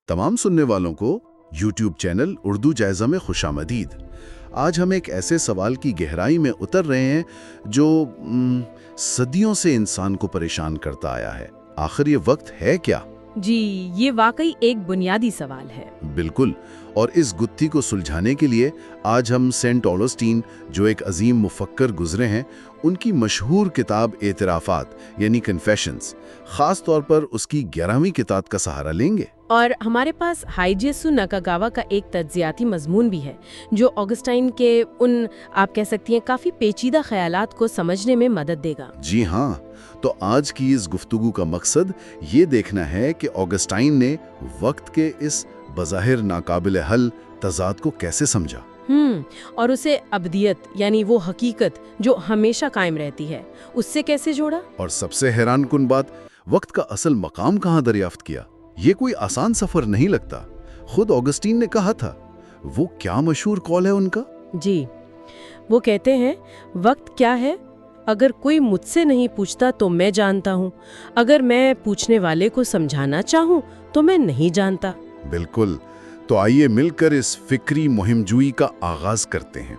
तमाम सुनने वालों को YouTube चैनल उर्दू जायज़ा में खुशामदीद। आज हम एक ऐसे सवाल की गहराई में उतर रहे हैं जो सदियों से इंसान को परेशान करता आया है। आखिर ये वक्त है क्या? जी, ये वाकई एक बुनियादी सवाल है। बिल्कुल। और इस गुत्थी को सुलझाने के लिए आज हम सेंट ऑगस्टीन, जो एक अजीम मुफक्कर गुजरे हैं, उनकी मशहूर किताब एतराफ़ात यानी कन्फेशंस, खास तौर पर उसकी 11वीं किताब का सहारा लेंगे। और हमारे पास हाइजेसु नाकागावा का एक तज्जियाती मजमून भी है जो ऑगस्टाइन के उन, आप कह सकती हैं, काफी पेचीदा ख्यालात को समझने में मदद देगा। जी हाँ, तो आज की इस गुफ्तगू का मकसद ये देखना है कि ऑगस्टाइन ने वक्त के इस बज़ाहिर नाकाबिल हल तज़ाद को कैसे समझा। और उसे अब्दियत यानी वो हकीकत जो हमेशा कायम रहती है, उससे कैसे जोड़ा। और सबसे हैरान कुन बात, वक्त का असल मकाम कहाँ दरियाफ्त किया। ये कोई आसान सफर नहीं लगता। खुद ऑगस्टीन ने कहा था, वो क्या मशहूर कॉल है उनका। जी, वो कहते हैं, वक्त क्या है? अगर कोई मुझसे नहीं पूछता तो मैं जानता हूँ, अगर मैं पूछने वाले को समझाना चाहूँ तो मैं नहीं जानता। बिल्कुल। तो आइए मिलकर इस फिक्री मुहिमजुई का आगाज करते हैं।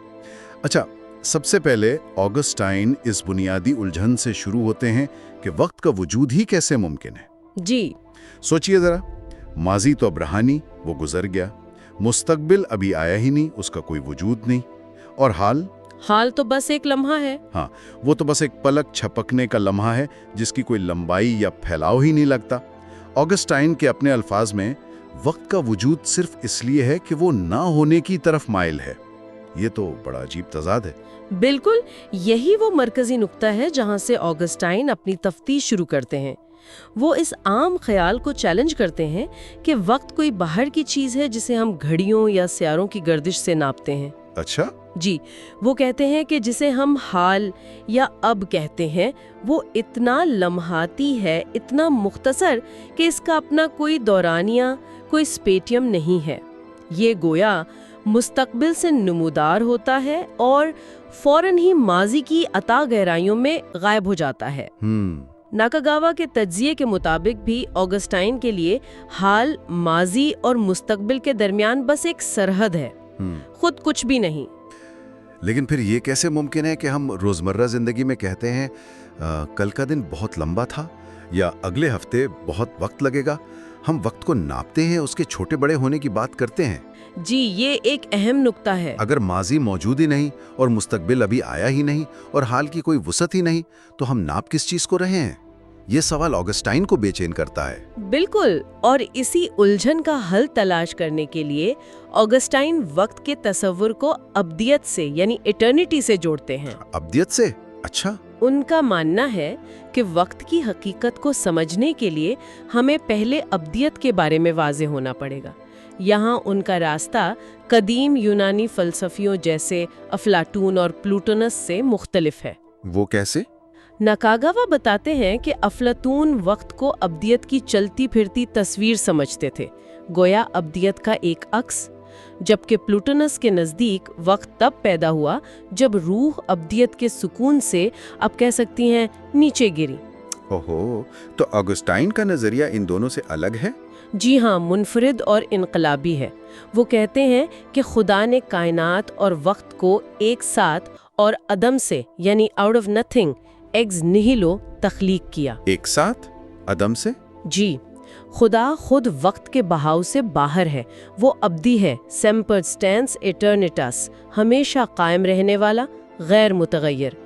अच्छा, सबसे पहले ऑगस्टाइन इस बुनियादी उलझन से शुरू होते हैं कि वक्त का वजूद ही कैसे मुमकिन है। जी, सोचिए जरा, माजी तो अब रहा नहीं, वो गुजर गया। मुस्तकबिल अभी आया ही नहीं, उसका कोई वजूद नहीं। और हाल तो बस एक लम्हा है। हाँ, वो तो बस एक पलक छपकने का लम्हा है जिसकी कोई लंबाई या फैलाव ही नहीं लगता। ऑगस्टाइन के अपने अल्फाज में वक्त का वजूद सिर्फ इसलिए है कि वो ना होने की तरफ माइल है। ये तो बड़ा अजीब तज़ाद है। बिल्कुल, यही वो मरकजी नुक्ता है जहां से ऑगस्टाइन अपनी तफ्तीश शुरू करते हैं। वो इस आम ख्याल को चैलेंज करते हैं कि वक्त कोई बाहर की चीज है जिसे हम घड़ियों या सियारों की गर्दिश से नापते हैं। अच्छा? जी, वो कहते हैं कि जिसे हम हाल या अब कहते हैं, वो इतना लम्हाती है, इतना मुख्तसर कि इसका अपना कोई दौरानिया, कोई स्पेटियम नहीं है। ये गोया मुस्तकबिल से नुमूदार होता है और फौरन ही माजी की अता गहराइयों में गायब हो जाता है। नाकागावा के तज्जिये के मुताबिक भी ऑगस्टाइन के लिए हाल, माजी और मुस्तकबिल के दरमियान बस एक सरहद है, खुद कुछ भी नहीं। लेकिन फिर ये कैसे मुमकिन है कि हम रोजमर्रा जिंदगी में कहते हैं कल का दिन बहुत लंबा था या अगले हफ्ते बहुत वक्त लगेगा। हम वक्त को नापते हैं, उसके छोटे बड़े होने की बात करते हैं। जी, ये एक अहम नुक्ता है। अगर माजी मौजूद ही नहीं और मुस्तकबिल अभी आया ही नहीं और हाल की कोई वसअत ही नहीं, तो हम नाप किस चीज को रहे हैं? ये सवाल ऑगस्टाइन को बेचैन करता है। बिल्कुल, और इसी उलझन का हल तलाश करने के लिए ऑगस्टाइन वक्त के तस्वुर को अब्दियत से यानी इटर्निटी से जोड़ते हैं। अब्दियत से? अच्छा। उनका मानना है कि वक्त की हकीकत को समझने के लिए हमें पहले अब्दियत के बारे में वाज़ेह होना पड़ेगा। यहाँ उनका रास्ता कदीम यूनानी फलसफियों जैसे अफलाटून और प्लूटोनस से मुख्तलिफ है। वो कैसे? नाकागावा बताते हैं कि अफलातून वक्त को अब्दियत की चलती फिरती तस्वीर समझते थे, गोया अब्दियत का एक अक्स, जबकि प्लूटोनस के नज़दीक वक्त तब पैदा हुआ जब रूह अब्दियत के सुकून से, आप कह सकती हैं, नीचे गिरी। ओहो, तो ऑगस्टाइन का नज़रिया इन दोनों से अलग है? जी हाँ, मुनफरिद और इनकलाबी है। वो कहते हैं कि खुदा ने कायनात और वक्त को एक साथ और अदम से यानी आउट ऑफ नथिंग, एक्स निहिलो, तख्लीक किया। एक साथ अदम से? जी, खुदा खुद वक्त के बहाव से बाहर है। वो अब्दी है, सेम्पर स्टैंस एटर्निटास, हमेशा कायम रहने वाला, गैर मुतगय्यर।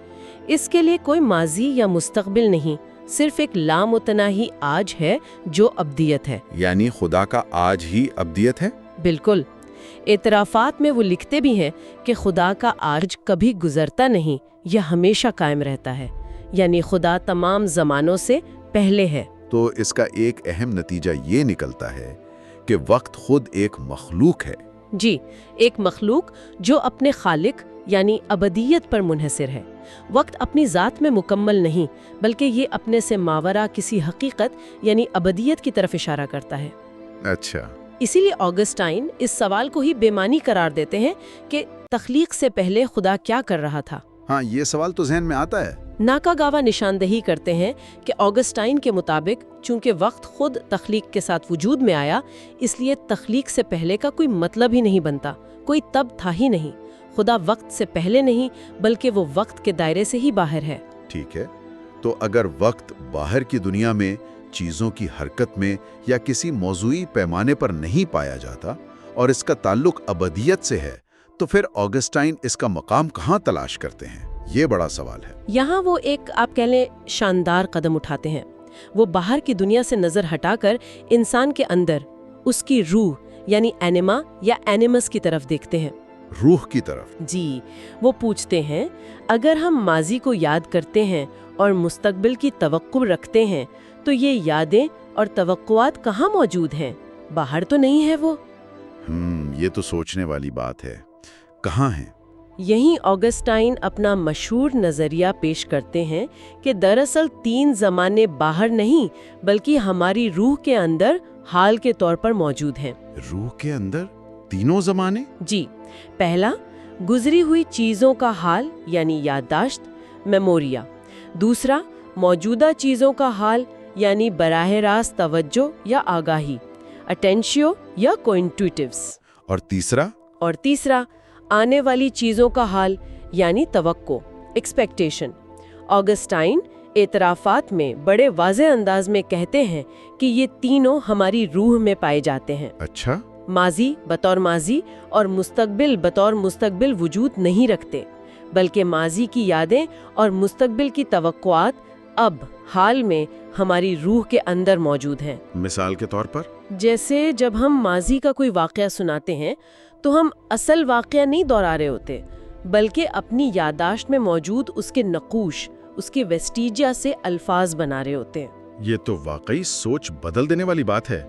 इसके लिए कोई माजी या मुस्तकबिल नहीं, सिर्फ एक लामुतनाही आज है जो अब्दियत है। यानी खुदा का आज ही अब्दियत है? बिल्कुल। एतराफात में वो लिखते भी हैं कि खुदा का आज कभी गुजरता नहीं, यह हमेशा कायम रहता है, यानी खुदा तमाम जमानों से पहले है। तो इसका एक अहम नतीजा ये निकलता है कि वक्त खुद एक मखलूक है। जी, एक मखलूक जो अपने खालिक यानी अबदियत पर मुनहसिर है। वक्त अपनी ज़ात में मुकम्मल नहीं, बल्कि ये अपने से मावरा किसी हकीकत यानी अबदियत की तरफ इशारा करता है। अच्छा। इसीलिए ऑगस्टाइन इस सवाल को ही बेमानी करार देते हैं कि तख्लीक से पहले खुदा क्या कर रहा था। हाँ, ये सवाल तो ज़हन में आता है। नाकागावा निशानदही करते हैं कि ऑगस्टाइन के मुताबिक चूंकि वक्त खुद तख्लीक के साथ वजूद में आया, इसलिए तख्लीक से पहले का कोई मतलब ही नहीं बनता, कोई तब था ही नहीं। खुदा वक्त से पहले नहीं, बल्कि वो वक्त के दायरे से ही बाहर है। ठीक है, तो अगर वक्त बाहर की दुनिया में चीज़ों की हरकत में या किसी मौजूई पैमाने पर नहीं पाया जाता और इसका ताल्लुक अबदियत से है, तो फिर ऑगस्टाइन इसका मकाम कहाँ तलाश करते हैं? ये बड़ा सवाल है। यहाँ वो एक आप कह लें शानदार कदम उठाते हैं। वो बाहर की दुनिया से नज़र हटाकर इंसान के अंदर उसकी रूह यानी एनिमा या एनिमस की तरफ देखते हैं। रूह की तरफ? जी, वो पूछते हैं, अगर हम माजी को याद करते हैं और मुस्तकबिल की तवक्कुल रखते हैं, तो ये यादें और तवक्कुआत कहाँ मौजूद हैं? बाहर तो नहीं है वो। ये तो सोचने वाली बात है। कहाँ है? यहीं ऑगस्टाइन अपना मशहूर नज़रिया पेश करते हैं कि दरअसल 3 ज़माने बाहर नहीं, बल्कि हमारी रूह के अंदर हाल के तौर पर मौजूद हैं। रूह के अंदर 3 ज़माने? जी, पहला गुजरी हुई चीज़ों का हाल यानी याददाश्त, मेमोरिया। दूसरा मौजूदा चीज़ों का हाल यानी बराह रास्त तवज्जो या आगाही, अटेंशियो या कोइंट्यूटिव्स। और तीसरा आने वाली चीज़ों का हाल यानी तवक्को, एक्सपेक्टेशन। ऑगस्टाइन एतराफ़ात में बड़े वाज़े अंदाज में कहते हैं कि ये तीनों हमारी रूह में पाए जाते हैं। अच्छा। माजी बतौर माजी और मुस्तकबिल बतौर मुस्तकबिल वजूद नहीं रखते, बल्कि माजी की यादें और मुस्तकबिल की तवक्कुआत अब हाल में हमारी रूह के अंदर मौजूद हैं। मिसाल के तौर पर? जैसे जब हम माजी का कोई वाक़या सुनाते हैं, तो हम असल वाक़या नहीं दोहरा रहे होते, बल्कि अपनी यादाश्त में मौजूद उसके नक़ूश, उसके वेस्टिजिया से अल्फाज बना रहे होते हैं। ये तो वाकई सोच बदल देने वाली बात है।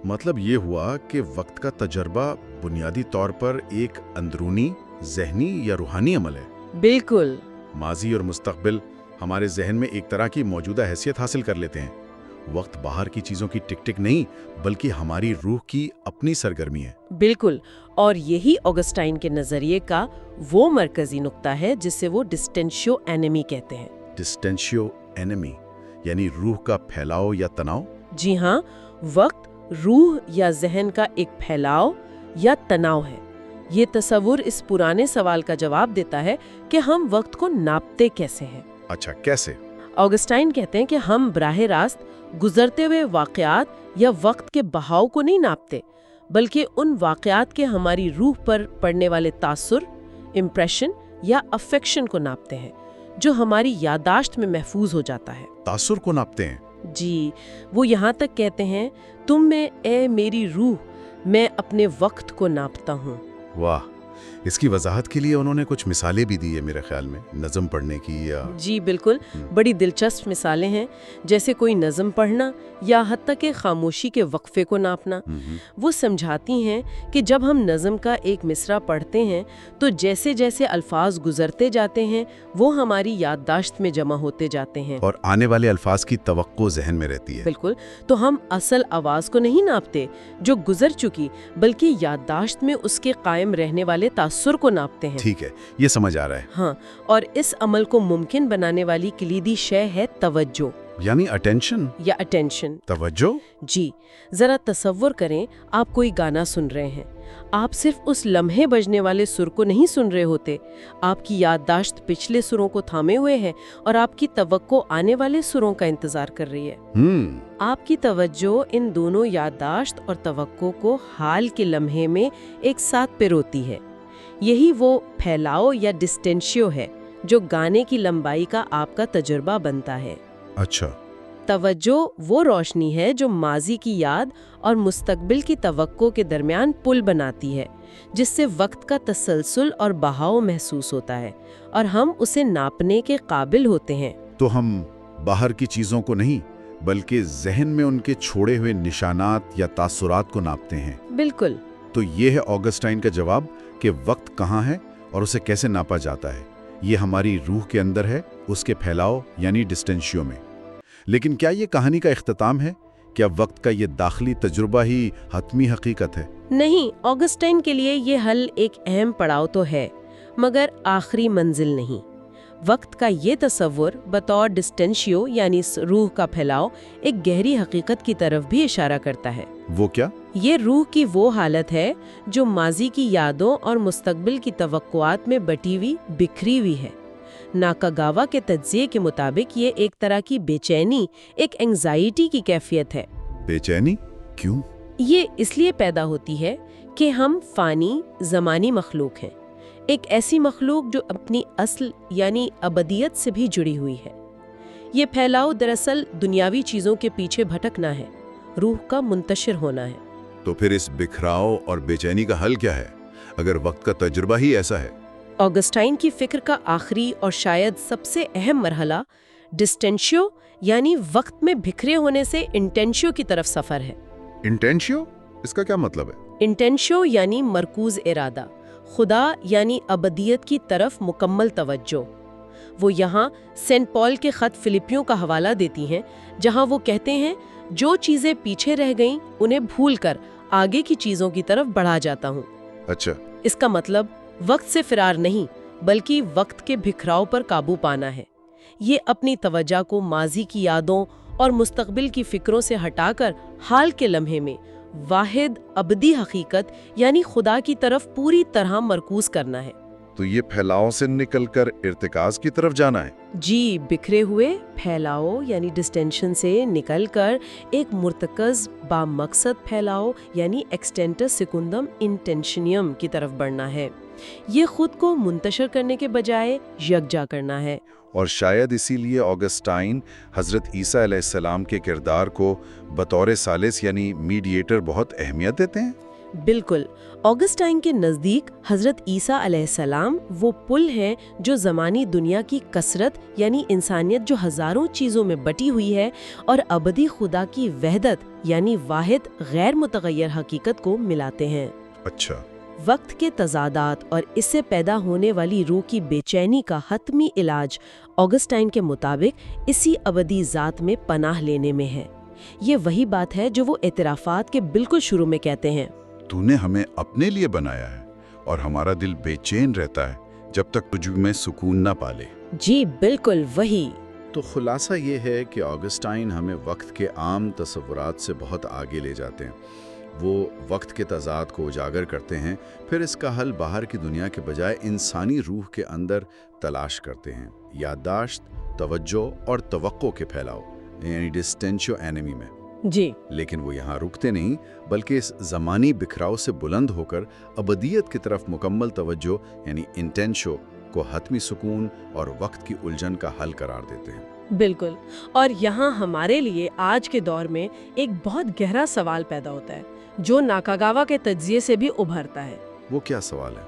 मतलब ये हुआ कि वक्त का तजर्बा बुनियादी तौर पर एक अंदरूनी, ज़हनी या रूहानी अमल है। बिल्कुल। माजी और मुस्तकबिल हमारे जहन में एक तरह की मौजूदा हैसियत हासिल कर लेते हैं। वक्त बाहर की चीज़ों की टिक टिक नहीं, बल्कि हमारी रूह की अपनी सरगर्मी है। बिल्कुल, और यही ऑगस्टाइन के नज़रिए का वो मरकजी नुक्ता है जिसे वो डिस्टेंशियो एनेमी कहते हैं। डिस्टेंशियो एनेमी यानी रूह का फैलाव या तनाव? जी हाँ, वक्त रूह या जहन का एक फैलाव या तनाव है। ये तस्वुर इस पुराने सवाल का जवाब देता है कि हम वक्त को नापते कैसे हैं। अच्छा, कैसे? ऑगस्टाइन कहते हैं कि हम बराह रास्त गुजरते हुए वाक़यात या वक्त के बहाव को नहीं नापते, बल्कि उन वाक़यात के हमारी रूह पर पड़ने वाले तासुर, इम्प्रेशन या अफेक्शन को नापते हैं, जो हमारी यादाश्त में महफूज हो जाता है। तासुर को नापते हैं? जी, वो यहाँ तक कहते हैं, तुम में ए मेरी रूह, मैं अपने वक्त को नापता हूँ। वाह, इसकी वजाहत के लिए उन्होंने कुछ मिसालें भी दी है मेरे ख्याल में, नज़म पढ़ने की या? जी बिल्कुल, बड़ी दिलचस्प मिसालें हैं, जैसे कोई नज़म पढ़ना या हत्ता के खामोशी के वक्फे को नापना। वो समझाती हैं कि जब हम नज़म का एक मिसरा पढ़ते हैं, तो जैसे जैसे अल्फाज गुजरते जाते हैं, वो हमारी याददाश्त में जमा होते जाते हैं और आने वाले अल्फाज की तवक्को जहन में रहती है। बिल्कुल, तो हम असल आवाज़ को नहीं नापते जो गुजर चुकी, बल्कि याददाश्त में उसके कायम रहने वाले तासुर को नापते हैं। ठीक है, ये समझ आ रहा है। हाँ, और इस अमल को मुमकिन बनाने वाली कलीदी शय है तवज्जो, यानी अटेंशन या अटेंशन। तवज्जो? जी, जरा तसव्वुर करें, आप कोई गाना सुन रहे हैं, आप सिर्फ उस लम्हे बजने वाले सुर को नहीं सुन रहे होते, आपकी याददाश्त पिछले सुरों को थामे हुए है और आपकी तवक्को आने वाले सुरों का इंतजार कर रही है। आपकी तवज्जो इन दोनों याददाश्त और तवक्को को हाल के लम्हे में एक साथ पिरोती है। यही वो फैलाव या डिस्टेंशियो है जो गाने की लंबाई का आपका तजुर्बा बनता है। अच्छा, तवज्जो वो रोशनी है जो माजी की याद और मुस्तकबिल की तवक्को के दरमियान पुल बनाती है, जिससे वक्त का तसलसल और बहाव महसूस होता है और हम उसे नापने के काबिल होते हैं। तो हम बाहर की चीज़ों को नहीं, बल्कि जहन में उनके छोड़े हुए निशानात या तासुरात को नापते हैं। बिल्कुल। तो ये है ऑगस्टाइन का जवाब कि वक्त कहाँ है और उसे कैसे नापा जाता है। ये हमारी रूह के अंदर है, उसके फैलाव यानी डिस्टेंशियो में। लेकिन क्या ये कहानी का इख्तिताम है? क्या वक्त का ये दाखिली तजुर्बा ही हतमी हकीकत है? नहीं, ऑगस्टाइन के लिए ये हल एक अहम पड़ाव तो है, मगर आखिरी मंजिल नहीं। वक्त का ये तस्वुर बतौर डिस्टेंशियो यानी रूह का फैलाव एक गहरी हकीकत की तरफ भी इशारा करता है। वो क्या? ये रूह की वो हालत है जो माजी की यादों और मुस्तकबिल की तवक्कुआत में बटी हुई, बिखरी हुई है। नाकागावा के तज्जिये के मुताबिक ये एक तरह की बेचैनी, एक एंग्जाइटी की कैफियत है। बेचैनी क्यों? ये इसलिए पैदा होती है कि हम फानी, ज़मानी मखलूक हैं, एक ऐसी मखलूक जो अपनी अस्ल यानी अबदियत से भी जुड़ी हुई है। ये फैलाव दरअसल दुनियावी चीज़ों के पीछे भटकना है, रूह का मुंतशिर होना है। तो फिर इस बिखराव और बेचैनी का हल क्या है, अगर वक्त का तजुर्बा ही ऐसा है? ऑगस्टाइन की फिक्र का आखिरी और शायद सबसे अहम मरहला डिस्टेंशियो यानी वक्त में बिखरे होने से इंटेंशियो की तरफ सफ़र है। इंटेंशियो? इसका क्या मतलब है? इंटेंशियो यानी मरकूज इरादा, खुदा यानी अबदियत की तरफ मुकम्मल तवज्जो। वो यहाँ सेंट पॉल के ख़त फिलिपियों का हवाला देती हैं, जहाँ वो कहते हैं, जो चीज़ें पीछे रह गईं उन्हें भूल कर आगे की चीज़ों की तरफ बढ़ा जाता हूँ। अच्छा। इसका मतलब वक्त से फिरार नहीं, बल्कि वक्त के बिखराव पर काबू पाना है। ये अपनी तवज्जो को माजी की यादों और मुस्तकबिल की फिक्रों से हटाकर हाल के लम्हे में वाहिद अबदी हकीकत यानी खुदा की तरफ पूरी तरह मरकूज करना है। तो ये फैलाव से निकलकर इर्तिकाज की तरफ जाना है? जी, बिखरे हुए फैलाव यानी डिस्टेंशन से निकलकर एक मुर्तकज बामकसद फैलाव यानी एक्सटेंटस सेकुंडम इंटेंशनियम की तरफ बढ़ना है। ये खुद को मुंतशर करने के बजाय यकजा करना है। और शायद इसीलिए ऑगस्टाइन हज़रत ईसा अलैहिस्सलाम के किरदार को बतौर सालिस यानी मीडिएटर बहुत अहमियत देते हैं। बिल्कुल, ऑगस्टाइन के नज़दीक हज़रत ईसा अलैहिस्सलाम वो पुल हैं जो ज़मानी दुनिया की कसरत यानी इंसानियत जो हज़ारों चीज़ों में बटी हुई है और अबदी खुदा की वहदत यानी वाहिद गैर मुतगय्यर हकीकत को मिलाते हैं। अच्छा। वक्त के तजादात और इससे पैदा होने वाली रूह की बेचैनी का हतमी इलाज ऑगस्टाइन के मुताबिक इसी अबदी ज़ात में पनाह लेने में है। ये वही बात है जो वो एतराफ़ात के बिल्कुल शुरू में कहते हैं, तूने हमें अपने लिए बनाया है और हमारा दिल बेचैन रहता है जब तक तुझ में सुकून ना पाले। जी बिल्कुल वही। तो खुलासा ये है कि ऑगस्टाइन हमें वक्त के आम तसव्वुरात से बहुत आगे ले जाते हैं। वो वक्त के तज़ाद को उजागर करते हैं, फिर इसका हल बाहर की दुनिया के बजाय इंसानी रूह के अंदर तलाश करते हैं, याददाश्त, तवज्जो और तवक्को के फैलाव यानी डिस्टेंशियो एनिमी में। जी, लेकिन वो यहाँ रुकते नहीं, बल्कि इस ज़मानी बिखराव से बुलंद होकर अबदियत की तरफ मुकम्मल तवज्जो यानी इंटेंशियो को हतमी सुकून और वक्त की उलझन का हल करार देते हैं। बिल्कुल। और यहाँ हमारे लिए आज के दौर में एक बहुत गहरा सवाल पैदा होता है जो नाकागावा के तज्जिये से भी उभरता है। वो क्या सवाल है?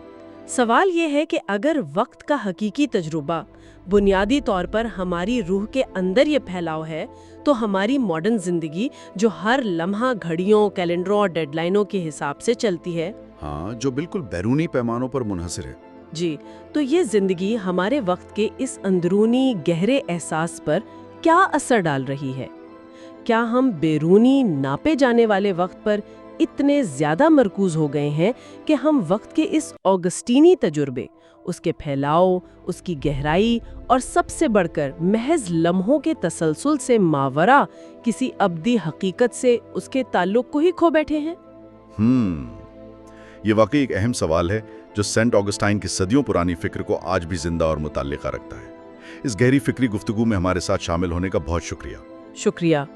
सवाल ये है कि अगर वक्त का हकीकी तजुर्बा बुनियादी तौर पर हमारी रूह के अंदर ये फैलाव है, तो हमारी मॉडर्न जिंदगी जो हर लम्हा घड़ियों, कैलेंडरों और डेडलाइनों के हिसाब से चलती है, हाँ, जो बिल्कुल बैरूनी पैमानों पर मुनहसर है। जी, तो ये जिंदगी हमारे वक्त के इस अंदरूनी गहरे एहसास पर क्या असर डाल रही है? क्या हम बैरूनी नापे जाने वाले वक्त पर इतने ज्यादा मरकूज हो गए हैं कि हम वक्त के इस ऑगस्टीनी तजुर्बे, उसके फैलाव, उसकी गहराई और सबसे बढ़कर महज लम्हों के तसलसल से मावरा किसी अब्दी हकीकत से उसके ताल्लुक को ही खो बैठे हैं? ये वाकई एक अहम सवाल है जो सेंट ऑगस्टाइन की सदियों पुरानी फिक्र को आज भी जिंदा और मुताल्लिका रखता है। इस गहरी फिक्री गुफ्तगू में हमारे साथ शामिल होने का बहुत शुक्रिया। शुक्रिया।